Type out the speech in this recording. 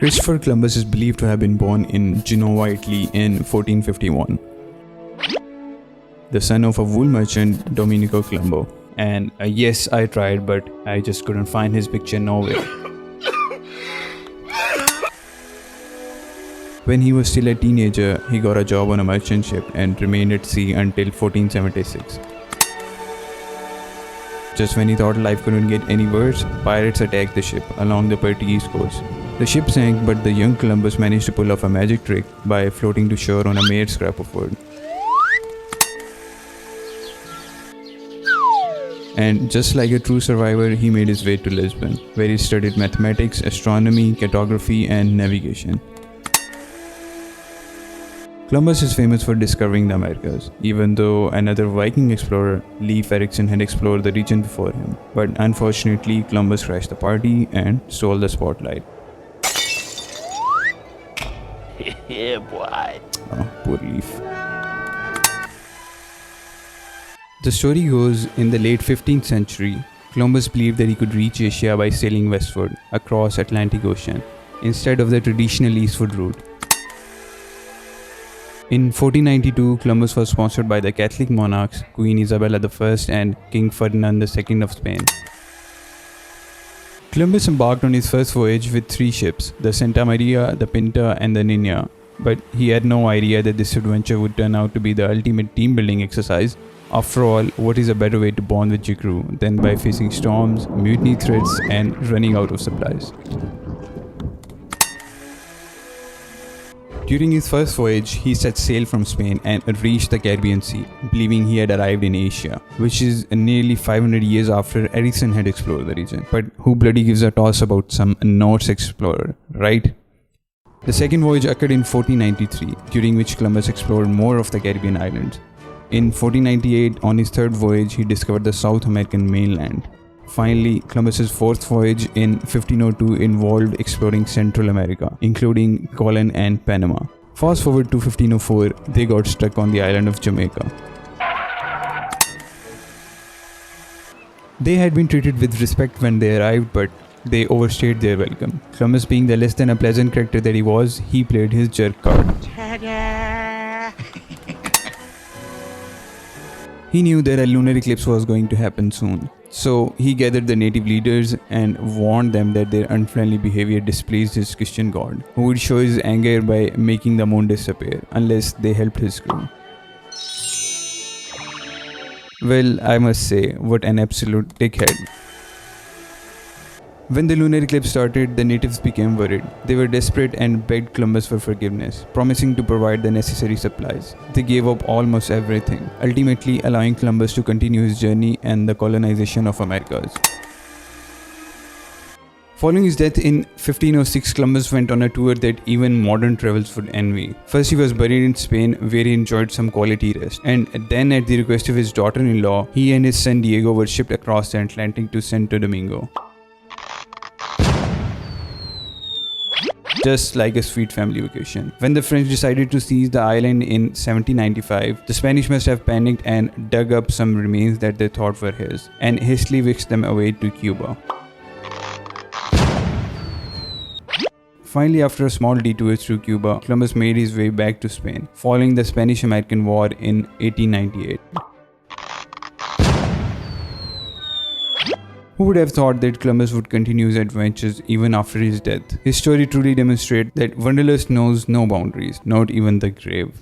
Christopher Columbus is believed to have been born in Genoa, Italy in 1451. The son of a wool merchant, Domenico Colombo. And yes, I tried, but I just couldn't find his picture nowhere. When he was still a teenager, he got a job on a merchant ship and remained at sea until 1476. Just when he thought life couldn't get any worse, pirates attacked the ship along the Portuguese coast. The ship sank, but the young Columbus managed to pull off a magic trick by floating to shore on a mere scrap of wood. And just like a true survivor, he made his way to Lisbon, where he studied mathematics, astronomy, cartography, and navigation. Columbus is famous for discovering the Americas, even though another Viking explorer, Leif Erikson, had explored the region before him. But unfortunately, Columbus crashed the party and stole the spotlight. Yeah, boy. Oh, poor Leif. The story goes, in the late 15th century, Columbus believed that he could reach Asia by sailing westward across Atlantic Ocean, instead of the traditional eastward route. In 1492, Columbus was sponsored by the Catholic monarchs Queen Isabella I and King Ferdinand II of Spain. Columbus embarked on his first voyage with 3 ships, the Santa Maria, the Pinta, and the Nina, but he had no idea that this adventure would turn out to be the ultimate team-building exercise. After all, what is a better way to bond with your crew than by facing storms, mutiny threats, and running out of supplies? During his first voyage, he set sail from Spain and reached the Caribbean Sea, believing he had arrived in Asia, which is nearly 500 years after Erikson had explored the region. But who bloody gives a toss about some Norse explorer, right? The second voyage occurred in 1493, during which Columbus explored more of the Caribbean islands. In 1498, on his third voyage, he discovered the South American mainland. Finally, Columbus's fourth voyage in 1502 involved exploring Central America, including Colon and Panama. Fast forward to 1504, they got stuck on the island of Jamaica. They had been treated with respect when they arrived, but they overstayed their welcome. Columbus, being the less than a pleasant character that he was, he played his jerk card. He knew that a lunar eclipse was going to happen soon. So he gathered the native leaders and warned them that their unfriendly behavior displeased his Christian god, who would show his anger by making the moon disappear unless they helped his crew. Well, I must say, what an absolute dickhead. When the lunar eclipse started, the natives became worried. They were desperate and begged Columbus for forgiveness, promising to provide the necessary supplies. They gave up almost everything, ultimately allowing Columbus to continue his journey and the colonization of Americas. Following his death in 1506, Columbus went on a tour that even modern travels would envy. First, he was buried in Spain, where he enjoyed some quality rest. And then, at the request of his daughter-in-law, he and his son Diego were shipped across the Atlantic to Santo Domingo. Just like a sweet family vacation. When the French decided to seize the island in 1795, the Spanish must have panicked and dug up some remains that they thought were his, and hastily whisked them away to Cuba. Finally, after a small detour through Cuba, Columbus made his way back to Spain, following the Spanish-American War in 1898. Who would have thought that Columbus would continue his adventures even after his death? His story truly demonstrates that wanderlust knows no boundaries, not even the grave.